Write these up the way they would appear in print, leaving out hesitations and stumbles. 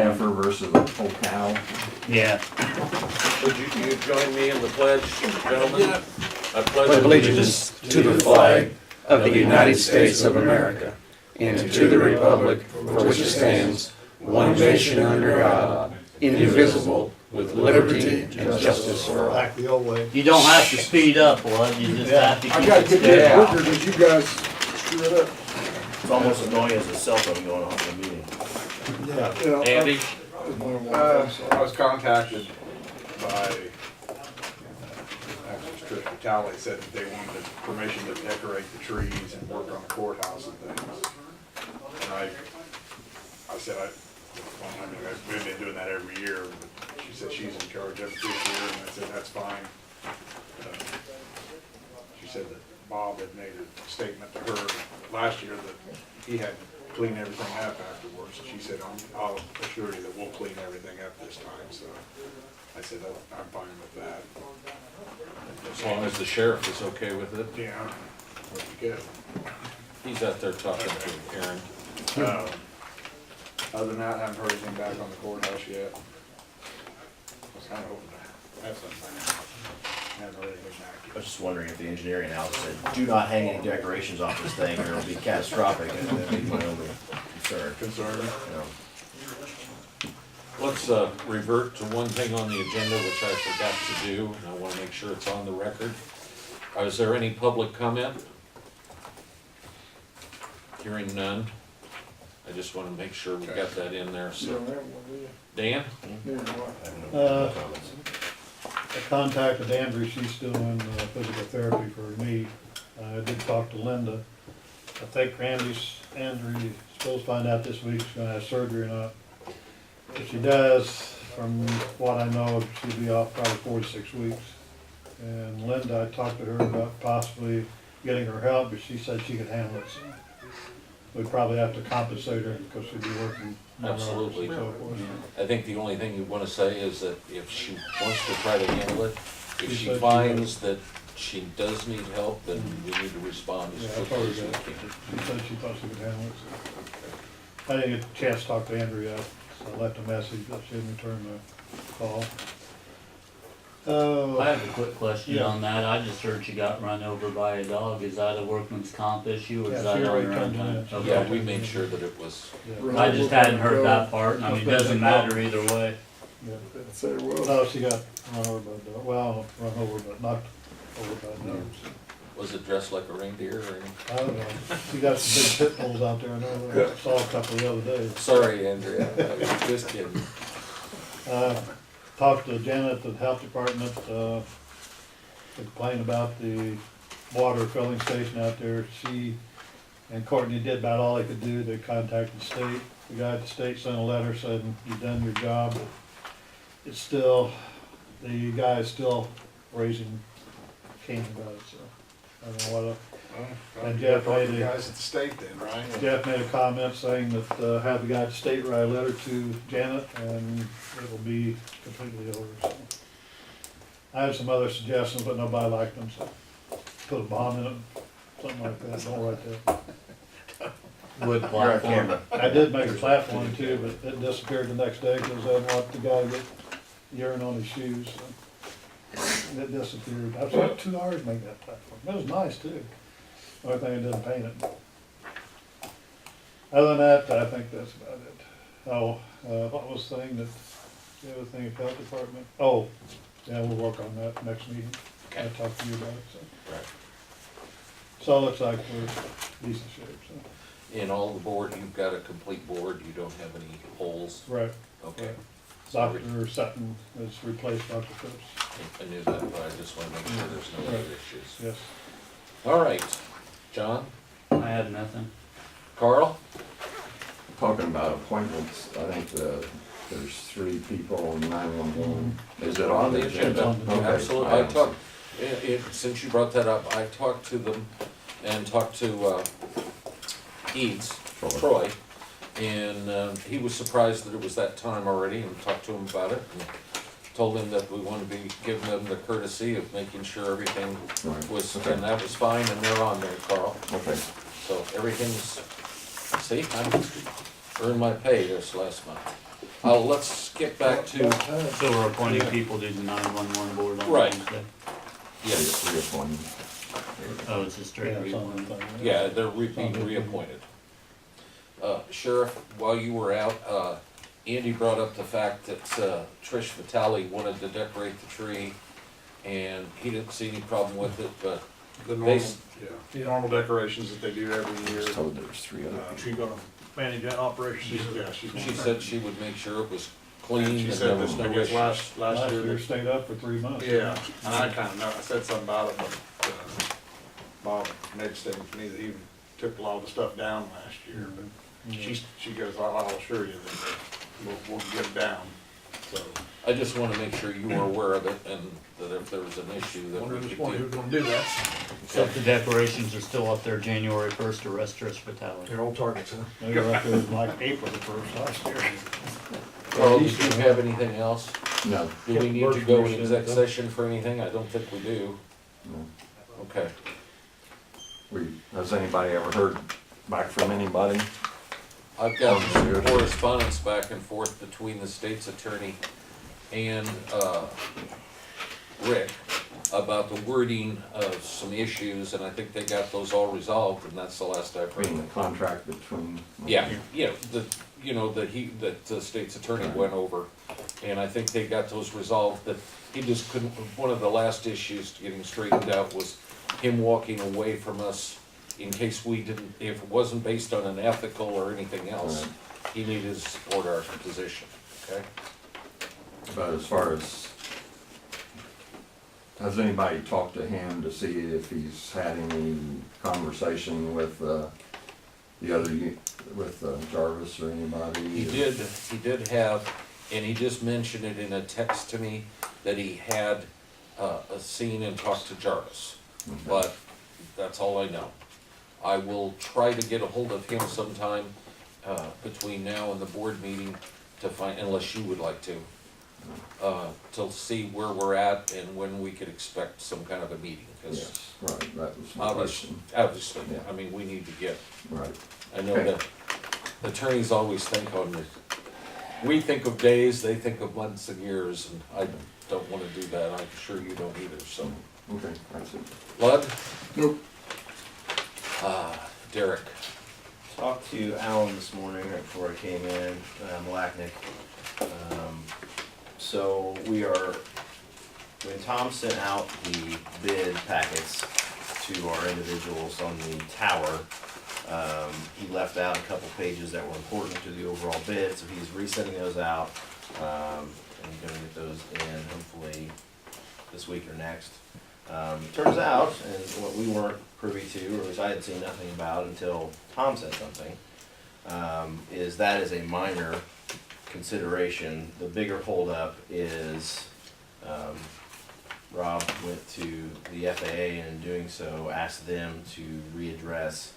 heifer versus a whole cow. Yeah. Would you join me in the pledge, gentlemen? Yeah. I Pledge allegiance to the flag of the United States of America and to the republic for which it stands, one nation under God, indivisible, with liberty and justice for all. Back the old way. You don't have to speed up, Bud. You just have to I keep gotta it get steady. that quicker because you guys screw it up. It's almost annoying as a cell phone going on in a meeting. Yeah. Andy? I was contacted by, actually Trish Vitale said that they wanted permission to decorate the trees and work on the courthouse and things. And I said, I mean, we've been doing that every year, but she said she's in charge of it this year, and I said, that's fine. She said that Bob had made a statement to her last year that he had to clean everything up afterwards. And she said, I'll assure you that we'll clean everything up this time. So I said, oh, I'm fine with that. As long as the sheriff is okay with it. Yeah, would be good. He's out there talking to Aaron. Other than that, I haven't heard anything back on the courthouse yet. I was kind of hoping to have something. I haven't heard anything back I yet. was just wondering if the engineering analysis said, do not hang any decorations off this thing or it'll be catastrophic, and that'd be my only concern. Concerned? You know. Let's revert to one thing on the agenda which I forgot to do, and I want to make sure it's on the record. Is there any public comment? Hearing none. I just want to make sure we got that in there, so. Dan? I have no Uh, comments. I contacted Andrew, she's still in physical therapy for me. I did talk to Linda. I think Andrew's supposed to find out this week if she's gonna have surgery or not. If she does, from what I know, she'll be off probably 4 to 6 weeks. And Linda, I talked to her about possibly getting her help, but she said she could handle it. So we'd probably have to compensate her because she'd be working more hours Absolutely. and so forth. I think the only thing you want to say is that if she wants to try to handle it, if She she said she finds that she does need help, then we need to respond Yeah, as I quickly told as her we that. can. She said she thought she could handle it. So. I didn't get a chance to talk to Andrew yet, so I left a message, but she didn't return the call. I have a quick question Yeah. on that. I just heard you got run over by a dog. Is that a workman's comp issue or is Yeah, that she on already her own turned it time? in. Okay. Yeah, we made sure that it was, Yeah. I just hadn't heard that part. I mean, it doesn't matter either way. Yeah. Say it will. No, she got run over by a dog, well, run over, but knocked over by a dog. was it dressed like a reindeer or anything? I don't know, she got some big pit bulls out there, I know, I saw a couple the other day. Sorry, Andrea, I was just kidding. Talked to Janet at the health department, complained about the water filling station out there. She and Courtney did about all they could do. They contacted the state. The guy at the state sent a letter saying, you've done your job. It's still, the guy is still raising Cain about it, so I don't know what. And Jeff Talk to made the a- guys at the state then, right? Jeff made a comment saying that, have the guy at the state write a letter to Janet and it will be completely over, so. I had some other suggestions, but nobody liked them, so put a bond in it, something like that, don't write that. Wood platform. I did make a platform too, but it disappeared the next day because I didn't want the guy to get urine on his shoes, so. It disappeared. I spent 2 hours making that platform. It was nice too. Only thing I didn't paint it. Other than that, I think that's about it. Oh, what was the thing that, the other thing, health department? Oh, yeah, we'll work on that next meeting. Okay. I'll talk to you about it, so. Right. So it looks like we're decent shape, so. In all the board, you've got a complete board, you don't have any holes? Right. Okay. Right. Sorry, Dr. Sutton has replaced Dr. Phipps. I knew that, but I just want to make sure there's no other Right. issues. Yes. All right, John, I have nothing. Carl? Talking about appointments, I think there's 3 people in 911. Is it on the agenda? on the Okay. Absolutely, I talked, since you brought that up, I talked to them and talked to Eads, Troy, and he was surprised that it was that time already, and talked to him about it, and told him that we want to be giving them the courtesy of making sure everything Right. was, Okay. and that was fine, and they're on there, Carl. Okay. So everything's, see, I earned my pay this last month. Let's get back to, So we're appointing people to the 911 board on Right. Wednesday? yes, Reappointing. Oh, it's a straight Yeah, it's on reappointment. that thing. yeah, they're being reappointed. Sheriff, while you were out, Andy brought up the fact that Trish Vitale wanted to decorate the tree, and he didn't see any problem with it, but The normal, Base- yeah, normal decorations that they do every I year. was told there was 3 other people. She gonna manage that operation? She's. she said she would make sure it was clean And and she there said was that, no I guess issue. last Last year, year stayed up for 3 months. yeah, and I kinda know, I said something about it, but, Bob, Ned said to me that he took a lot of the stuff down last year, but she goes, I'll assure you that we'll get it down, so. I just wanna make sure you were aware of it, and that if there was an issue, that Wonder we this could morning do. who's gonna do that. So if the decorations are still up there January 1st, arrest Trish Vitale. They're all targets, huh? They were up there like April the 1st last year. Well, do you have anything else? No, Do we need to go in exec session for anything? I don't think we do. no. Okay. Has anybody ever heard back from anybody? I've got Oh, some good. correspondence back and forth between the state's attorney and, Rick about the wording of some issues, and I think they got those all resolved, and that's the last I've I mean, heard. the contract between. Yeah, that the state's attorney went over, and I think they got those resolved, that he just couldn't, one of the last issues getting straightened out was him walking away from us in case we didn't, if it wasn't based on an ethical or anything else, Right. he needed to support our position, okay? But as far as, has anybody talked to him to see if he's had any conversation with, the other, with Jarvis or anybody? He did have, and he just mentioned it in a text to me, that he had, seen and talked to Jarvis, Okay. but that's all I know. I will try to get a hold of him sometime, between now and the board meeting to find, unless you would like to see where we're at and when we could expect some kind of a meeting, because Yes, right, that was my obviously, question. Yeah. I mean, we need to get, Right, I know Okay. that attorneys always think on the, we think of days, they think of months and years, and I don't wanna do that, I'm sure you don't either, so. okay, that's it. Lud? Nope. Derek? Talked to Alan this morning right before I came in, Malaknik. So we are, when Tom sent out the bid packets to our individuals on the tower, he left out a couple pages that were important to the overall bid, so he's resending those out. And gonna get those in hopefully this week or next. Turns out, and what we weren't privy to, or which I had seen nothing about until Tom said something, is that is a minor consideration. The bigger holdup is, Rob went to the FAA and in doing so asked them to readdress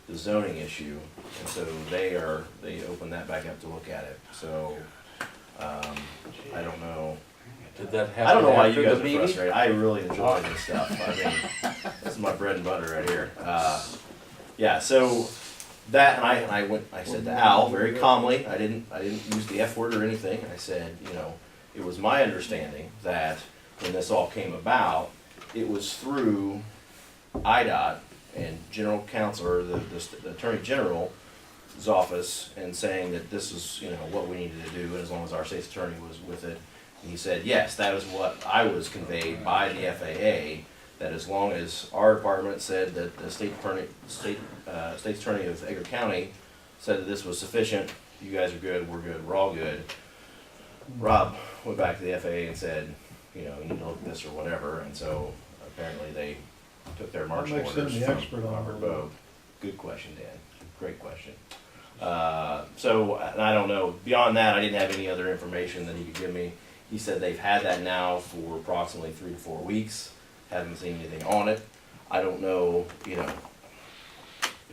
the zoning issue. And so they opened that back up to look at it. So, I don't know. Did that happen I don't know why after you guys the are meeting? frustrated. I really enjoy this stuff. I mean, this is my bread and butter right here. Yeah, so that, and I said to Al very calmly, I didn't use the F word or anything. I said, it was my understanding that when this all came about, it was through IDOT and General Counsel, or the Attorney General's office, and saying that this is, what we needed to do, and as long as our state's attorney was with it. And he said, yes, that is what I was conveyed by the FAA, that as long as our department said that the state's attorney of Edgar County said that this was sufficient, you guys are good, we're all good. Rob went back to the FAA and said, you need to look at this or whatever, and so apparently they took their marching What makes them orders the from expert on Robert all Bogue. Good question, Dan, great question. So, and I don't know, beyond that, I didn't have any other information that he could give me. He said they've had that now for approximately 3 to 4 weeks, haven't seen anything on it. I don't know,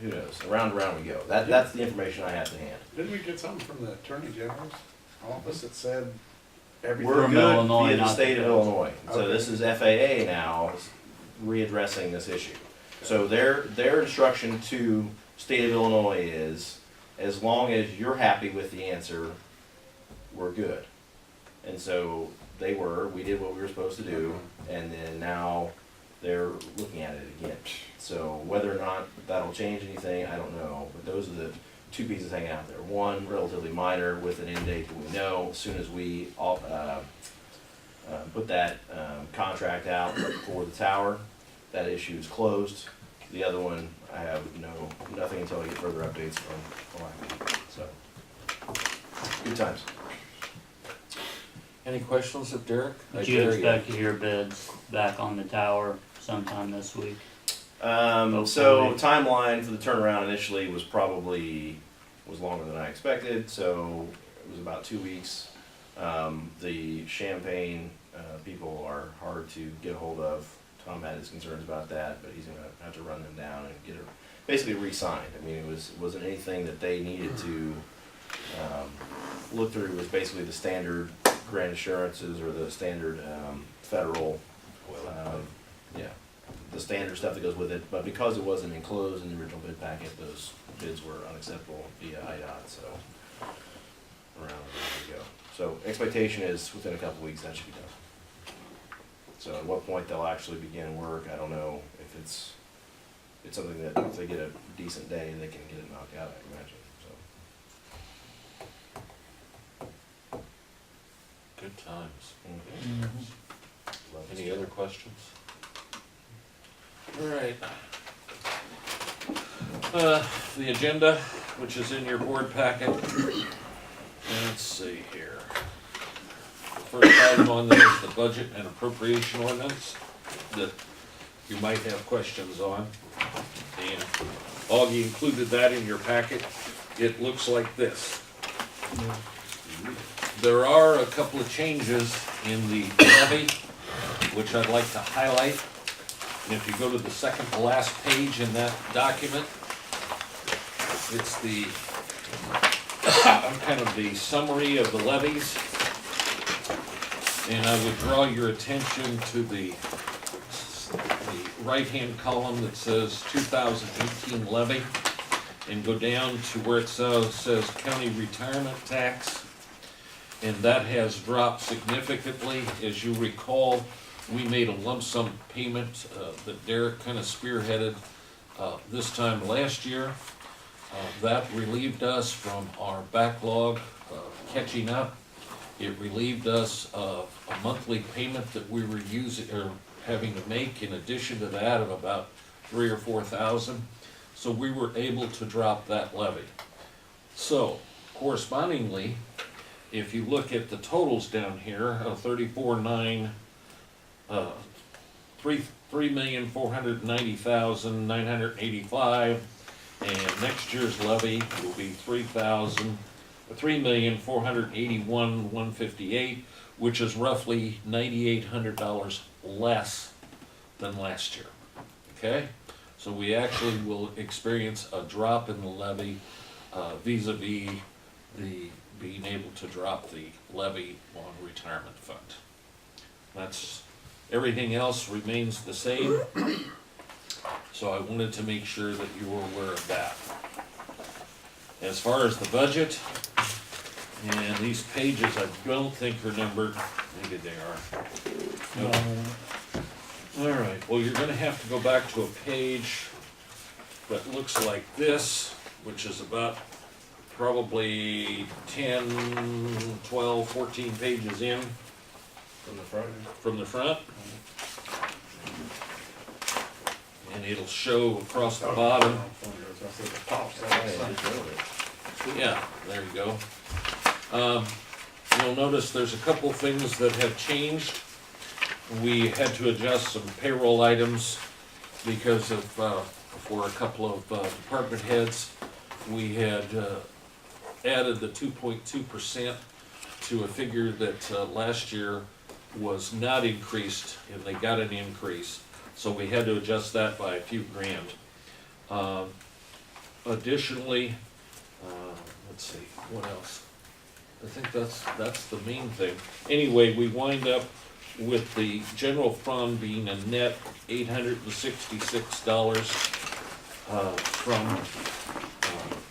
who knows, around and around we go. That's the information I have to hand. Didn't we get something from the Attorney General's office that said everything? We're From good Illinois, via the not state of the- Illinois. So Okay. this is FAA now readdressing this issue. So their instruction to state of Illinois is, as long as you're happy with the answer, were good. And so we did what we were supposed to do, and then now they're looking at it again. So whether or not that'll change anything, I don't know, but those are the two pieces hanging out there. One, relatively minor with an end date that we know, as soon as we all, put that contract out for the tower, that issue is closed. The other one, I have nothing until I get further updates from Alaska. So, good times. Any questions of Derek? Do you expect to hear bids back on the tower sometime this week? So timeline for the turnaround initially was longer than I expected, so it was about 2 weeks. The Champaign people are hard to get a hold of. Tom had his concerns about that, but he's gonna have to run them down and get it basically re-signed. I mean, it wasn't anything that they needed to look through. It was basically the standard grant assurances or the standard federal, the standard stuff that goes with it. But because it wasn't enclosed in the original bid packet, those bids were unacceptable via IDOT, so around there we go. So expectation is within a couple weeks that should be done. So at what point they'll actually begin work, I don't know. If it's something that if they get a decent day, they can get it knocked out, I imagine, so. Good times. Love to Any see other it. questions? All right. The agenda, which is in your board packet. Let's see here. The first item on there is the budget and appropriation ordinance that you might have questions on. And Augie included that in your packet. It looks like this. There are a couple of changes in the levy, which I'd like to highlight. And if you go to the second to last page in that document, it's the kind of the summary of the levies. And I would draw your attention to the right-hand column that says 2018 levy, and go down to where it says county retirement tax. And that has dropped significantly. As you recall, we made a lump sum payment that Derek kind of spearheaded this time last year. That relieved us from our backlog catching up. It relieved us of a monthly payment that we were using or having to make in addition to that of about $3,000 or $4,000. So we were able to drop that levy. So correspondingly, if you look at the totals down here, 34,900, $3,490,985, and next year's levy will be $3,481,158, which is roughly $9,800 less than last year. Okay, so we actually will experience a drop in the levy vis-a-vis the being able to drop the levy on retirement fund. That's, everything else remains the same. So I wanted to make sure that you were aware of that. As far as the budget, and these pages I don't think are numbered, maybe they are. Nope. All right, well, you're gonna have to go back to a page that looks like this, which is about probably 10, 12, 14 pages in. From the front? From the front. And it'll show across the bottom. Yeah, there you go. You'll notice there's a couple things that have changed. We had to adjust some payroll items because of, for a couple of department heads, we had added the 2.2% to a figure that last year was not increased, and they got an increase. So we had to adjust that by a few grand. Additionally, let's see, what else? I think that's the main thing. Anyway, we wind up with the general fund being a net $866 from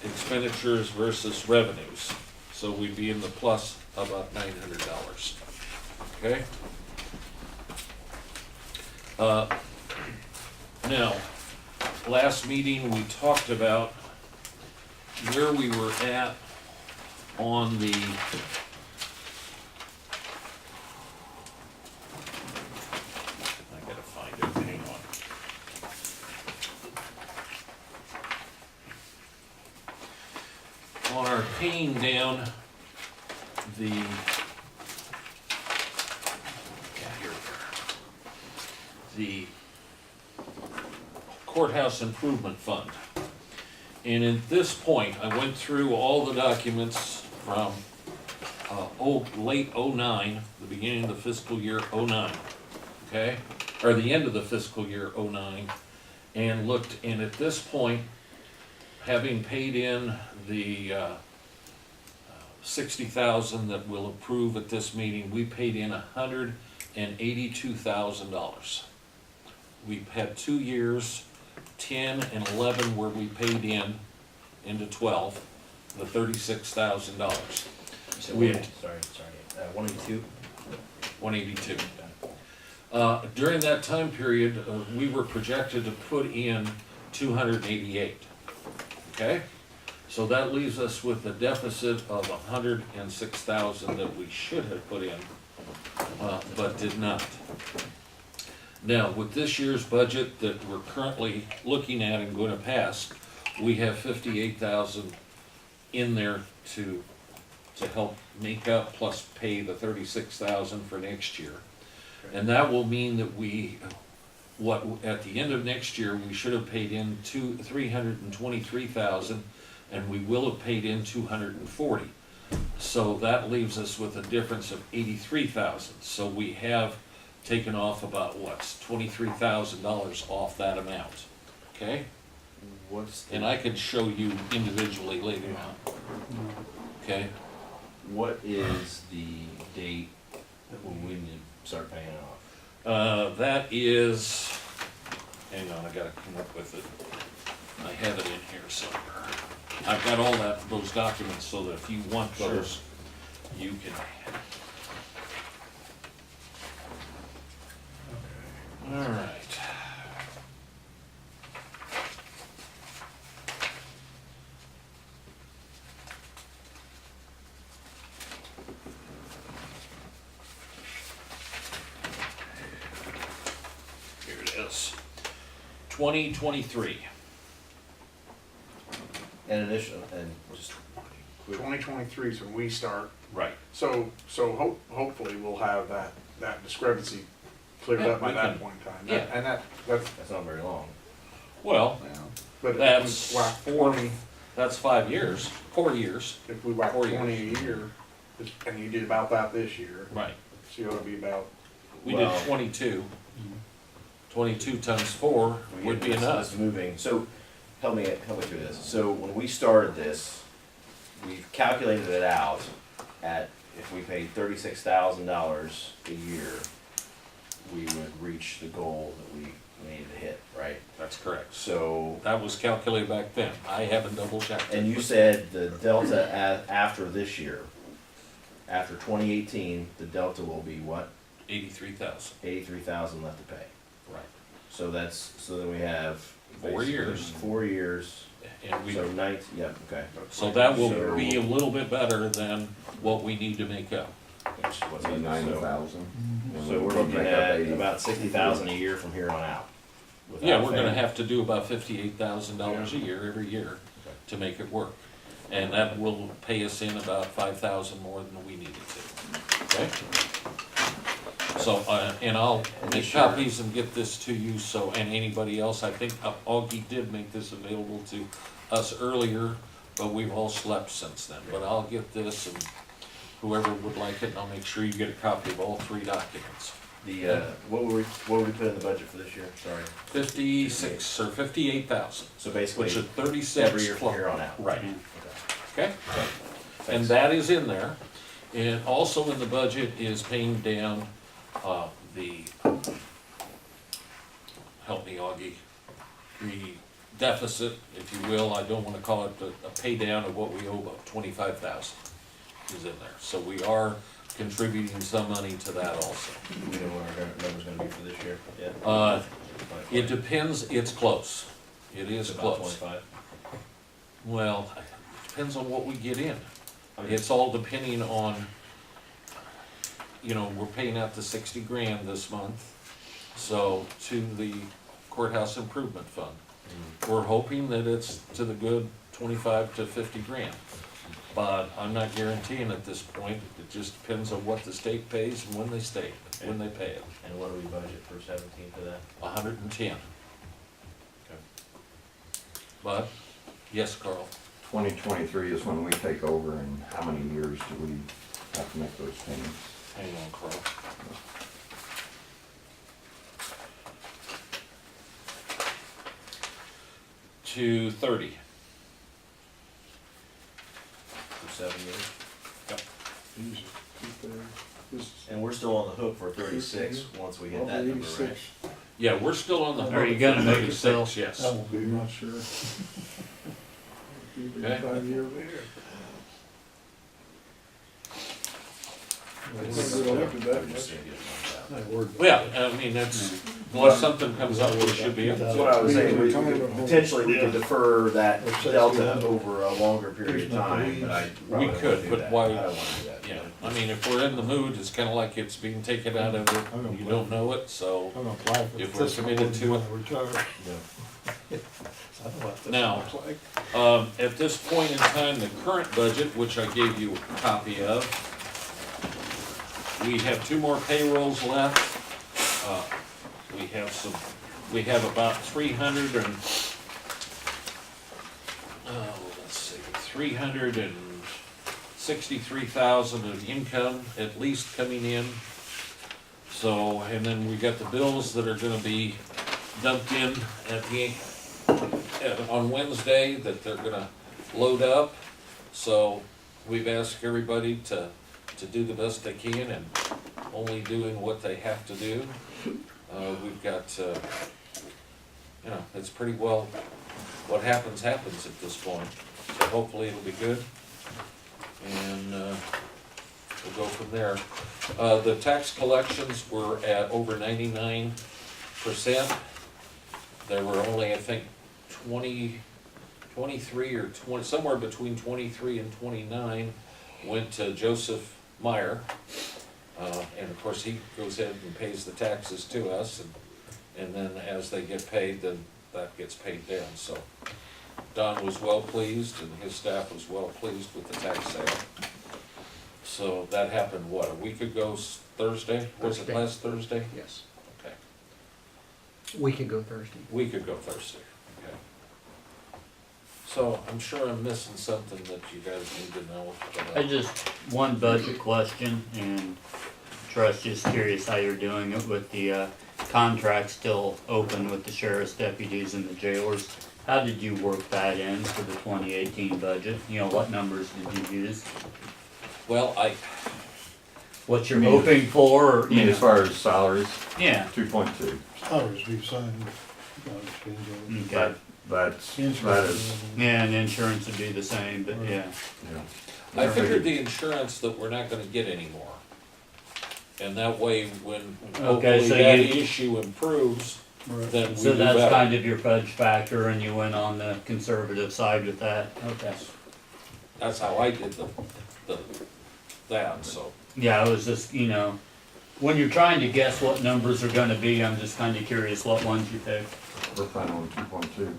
expenditures versus revenues. So we'd be in the plus about $900, okay? Now, last meeting, we talked about where we were at on the I gotta find it, hang on. On our paying down the, yeah, here we are. The courthouse improvement fund. And at this point, I went through all the documents from late '09, the beginning of the fiscal year '09, okay? Or the end of the fiscal year '09, and looked, and at this point, having paid in the 60,000 that we'll approve at this meeting, we paid in $182,000. We've had 2 years, 10 and 11, where we paid in into 12, the $36,000. So We- sorry, 182? 182. During that time period, we were projected to put in 288. Okay? So that leaves us with a deficit of 106,000 that we should have put in, but did not. Now, with this year's budget that we're currently looking at and going to pass, we have 58,000 in there to help make up, plus pay the 36,000 for next year. And that will mean that at the end of next year, we should have paid in 323,000, and we will have paid in 240. So that leaves us with a difference of 83,000. So we have taken off about, $23,000 off that amount, okay? And I could show you individually later on, okay? What is the date when we need to start paying it off? That is, hang on, I gotta come up with it. I have it in here somewhere. I've got all those documents so that if you want those, you can. All right. Here it is. 2023. In addition, and just quick, 2023 is when we start, Right. so hopefully we'll have that discrepancy cleared Yeah, up by we that can- point in time. yeah. And that's not very long. Well, but if that's we whack 20, that's 5 years, 4 years. if we whack 4 20 a year, and you did about that this year, Right. so you ought to be about, We Well- did 22. 22 times 4 would be This- enough. this moving, so help me through this. So when we started this, we've calculated it out at, if we paid $36,000 a year, we would reach the goal that we needed to hit, right? That's correct. So, That was calculated back then. I haven't double checked it. and you said the delta after this year, after 2018, the delta will be what? 83,000. 83,000 left to pay. Right. So then we have. 4 years. 4 years, And so 19, yeah, okay. so that will So- be a little bit better than what we need to make up. Which was Be 90,000. So we're looking at about 60,000 a year from here on out. Yeah, without we're gonna fail. have to do about $58,000 a year every year to make it work. And that will pay us in about 5,000 more than we needed to, okay? So, and I'll And make this year- copies and get this to you, so, and anybody else, I think Augie did make this available to us earlier, but we've all slept since then. But I'll get this, and whoever would like it, and I'll make sure you get a copy of all 3 documents. What were we put in the budget for this year? Sorry. 56 or 58,000, So basically, which is 36 every year from plus- here on out. Right, Okay. okay? And that is in there. And also in the budget is paying down, the, help me Augie, the deficit, if you will, I don't wanna call it a pay down of what we owe, about 25,000. is in there. So we are contributing some money to that also. We know what our number's gonna be for this year, yeah. It depends, it's close. It is About close. 25. Well, it depends on what we get in. Okay. It's all depending on, you know, we're paying out the 60 grand this month, so to the courthouse improvement fund. We're hoping that it's to the good 25 to 50 grand. But I'm not guaranteeing at this point, it just depends on what the state pays and when they pay it. And what do we budget for 17 for that? 110. Okay. But, yes, Carl? 2023 is when we take over, and how many years do we have to make those payments? Hang on, Carl. To 30. For 7 years? Jesus, keep there. This- And we're still on the hook for 36 once we hit that number, right? Yeah, we're still on the Are you hook gonna for make it, Phil? 36, yes. That won't be I'm much. not sure. Keep it Okay. 5 years. It's We're still- gonna look at that I'm just much. saying, get it knocked out. Not worried about Well, I mean, that's, unless something comes up, we should be able That's to. what I was saying, we could, potentially we could defer that Or 60 delta grand. over a longer period of time, but I probably don't could, wanna do but that. why- I don't wanna do that. Yeah, I mean, if we're in the mood, it's kinda like it's being taken out of it, you don't know it, so. I'm gonna apply for If we're this committed one to when it. I retire. Yeah. I know what this Now, looks like. At this point in time, the current budget, which I gave you a copy of, we have 2 more payrolls left. We have about 300 and, let's see, 363,000 of income at least coming in. So, and then we got the bills that are gonna be dumped in on Wednesday that they're gonna load up. So we've asked everybody to do the best they can and only doing what they have to do. We've got, you know, it's pretty well, what happens, happens at this point. So hopefully it'll be good. And, we'll go from there. The tax collections were at over 99%. There were only, I think, 23 or 20, somewhere between 23 and 29 went to Joseph Meyer. And of course, he goes ahead and pays the taxes to us, and then as they get paid, then that gets paid down. So Don was well pleased, and his staff was well pleased with the tax sale. So that happened, what, a week ago, Thursday? Was it Thursday. last Thursday? Yes. Okay, Week ago Thursday. week ago Thursday, okay. So I'm sure I'm missing something that you guys need to know. I just, one budget question, and Trust, just curious how you're doing it with the contract still open with the sheriff's deputies and the jailers. How did you work that in for the 2018 budget? You know, what numbers did you use? Well, What you're You mean- hoping for, or, I mean, you as know? far as salaries, Yeah, 2.2. Salaries we've signed, change over. okay. That Insurance. is, Yeah, and insurance would be the same, but yeah. yeah. I figured the insurance that we're not gonna get anymore. And that way, when Okay, hopefully so that you- issue improves, Right. then we So do that's better. kind of your fudge factor, and you went on the conservative side with that, okay. That's how I did that, so. Yeah, I was just, you know, when you're trying to guess what numbers are gonna be, I'm just kinda curious what ones you pick, We're planning on 2.2.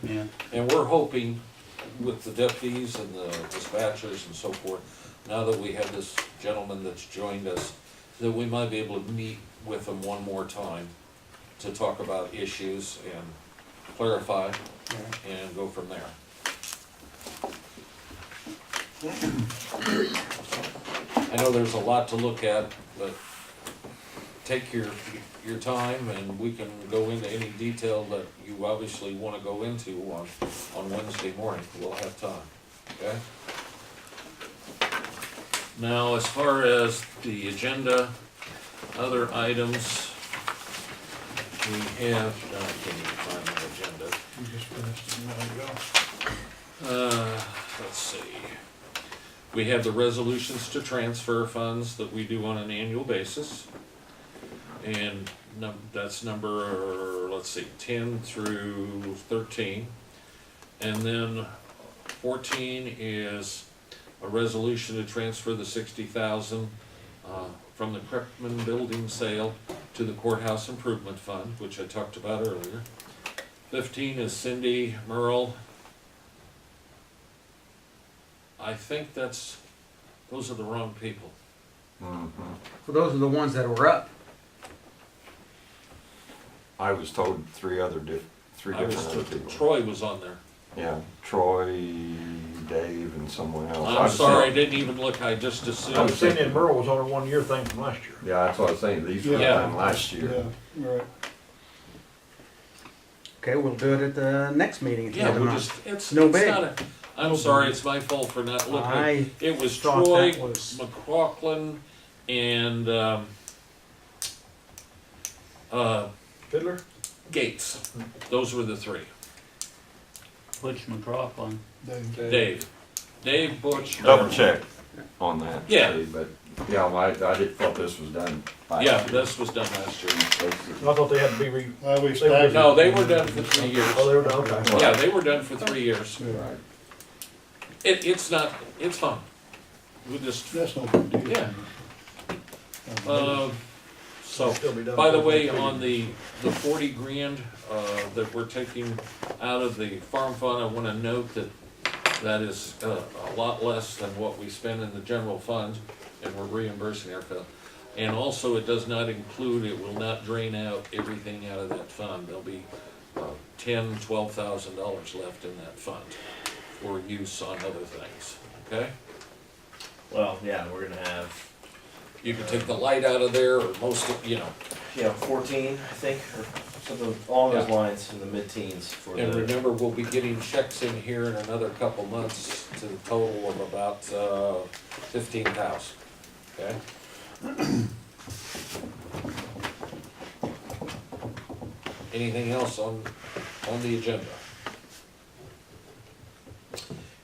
yeah. And we're hoping with the deputies and the dispatchers and so forth, now that we have this gentleman that's joined us, that we might be able to meet with them one more time to talk about issues and clarify and go from there. I know there's a lot to look at, but take your time and we can go into any detail that you obviously wanna go into on Wednesday morning. We'll have time, okay? Now, as far as the agenda, other items, we have, I can't even find the agenda. We just finished a minute ago. Let's see. We have the resolutions to transfer funds that we do on an annual basis. And that's number, let's see, 10 through 13. And then 14 is a resolution to transfer the 60,000 from the Kreppman Building sale to the Courthouse Improvement Fund, which I talked about earlier. 15 is Cindy Merle. I think those are the wrong people. Mhm. So those are the ones that were up. I was told three I different was, other people. Troy was on there. Yeah, Troy, Dave, and someone else. I'm sorry, I didn't even look, I just I assumed. was Cindy thinking- and Merle was on a one-year thing from last year. Yeah, that's what I was saying, these were Yeah. done last year. Yeah, right. Okay, we'll do it at the next meeting at the Yeah, end of the we'll month. just, it's No it's big. not a, I'm sorry, it's my fault for not looking. I It was thought Troy, that was- McLaughlin, and, Fiddler? Gates. Those were the three. Butch McLaughlin. Dave, Butch. Double check on that. Yeah. see, But, yeah, well, I did thought this was done last Yeah, year. this was done last year. I thought they had to be We staggered. No, they were done for 3 years. oh, they were done, okay. Yeah, they were done for 3 years. Right. It's fun. We just, That's no big deal. Yeah. so, Still be done by the before way, next on meeting. the 40 grand, that we're taking out of the farm fund, I wanna note that is, a lot less than what we spend in the general fund, and we're reimbursing ourselves. And also, it does not include, it will not drain out everything out of that fund. There'll be, $10,000, $12,000 left in that fund for use on other things, okay? Well, yeah, we're gonna have, You can take the light out of there, or most of, 14, I think, or something along those Yeah. lines, in the mid-teens for and the, remember, we'll be getting checks in here in another couple months to the total of about, 15,000, okay? Anything else on the agenda?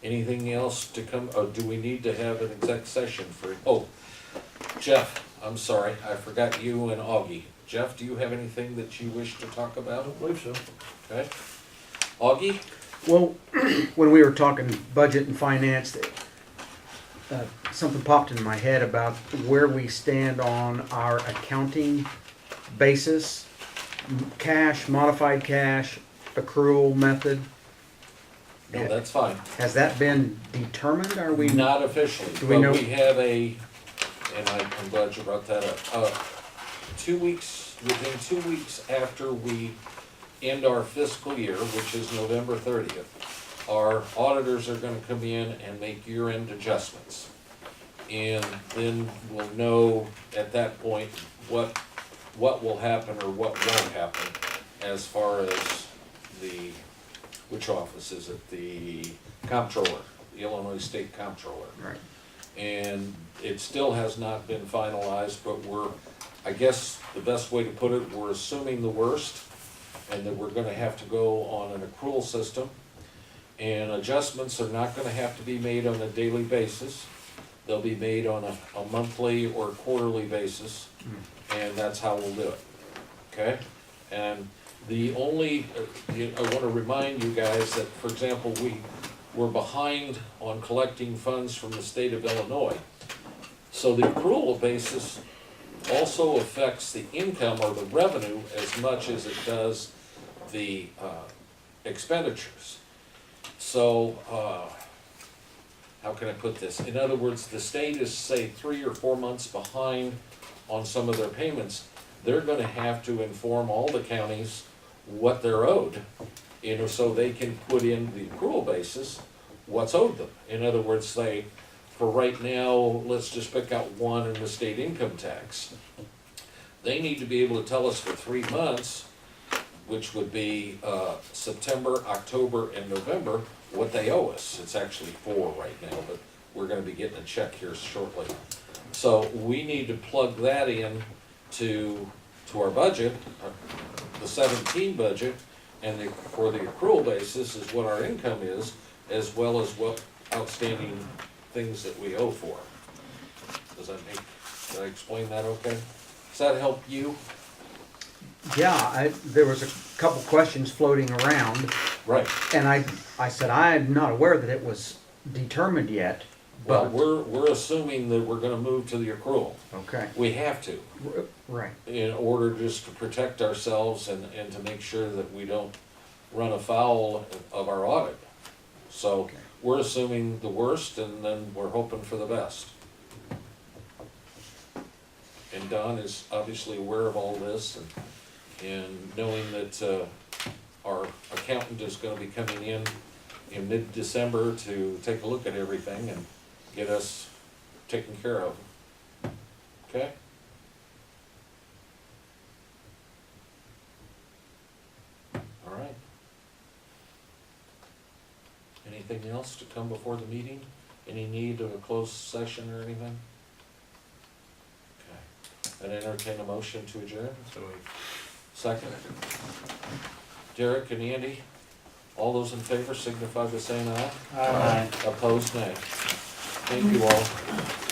Anything else to come, or do we need to have an exec session for, Jeff, I'm sorry, I forgot you and Augie. Jeff, do you have anything that you wish to talk I about? don't believe so. Okay. Augie? Well, when we were talking budget and finance, something popped in my head about where we stand on our accounting basis, cash, modified cash, accrual method. No, that's fine. Has that been determined? Are we? Not officially, Do we but know- we have and I'm glad you brought that up. 2 weeks, within 2 weeks after we end our fiscal year, which is November 30th, our auditors are gonna come in and make year-end adjustments. And then we'll know at that point what will happen or what won't happen as far as which office is it? The comptroller, the Illinois State Comptroller. Right. And it still has not been finalized, but I guess the best way to put it, we're assuming the worst, and that we're gonna have to go on an accrual system. And adjustments are not gonna have to be made on a daily basis. They'll be made on a monthly or quarterly basis, and that's how we'll do it, okay? And the only, I wanna remind you guys that, for example, we're behind on collecting funds from the state of Illinois. So the accrual basis also affects the income or the revenue as much as it does the expenditures. So, how can I put this? In other words, the state is, say, 3 or 4 months behind on some of their payments. They're gonna have to inform all the counties what they're owed, so they can put in the accrual basis what's owed them. In other words, say, for right now, let's just pick out one in the state income tax. They need to be able to tell us for 3 months, which would be September, October, and November, what they owe us. It's actually 4 right now, but we're gonna be getting a check here shortly. So we need to plug that in to our budget, the 17 budget, and for the accrual basis is what our income is, as well as what outstanding things that we owe for. Does that make, did I explain that okay? Does that help you? Yeah, there was a couple questions floating around, Right. and I said, I'm not aware that it was determined yet, Well, but, we're assuming that we're gonna move to the accrual. okay, We have to, right. in order just to protect ourselves and to make sure that we don't run afoul of our audit. So Okay. we're assuming the worst and then we're hoping for the best. And Don is obviously aware of all this and knowing that, our accountant is gonna be coming in mid-December to take a look at everything and get us taken care of. Okay? All right. Anything else to come before the meeting? Any need of a closed session or anything? Okay. I'd entertain a motion to adjourn. Second. Derek and Andy, all those in favor signify by saying aye. Aye. Opposed, nay. Thank you all.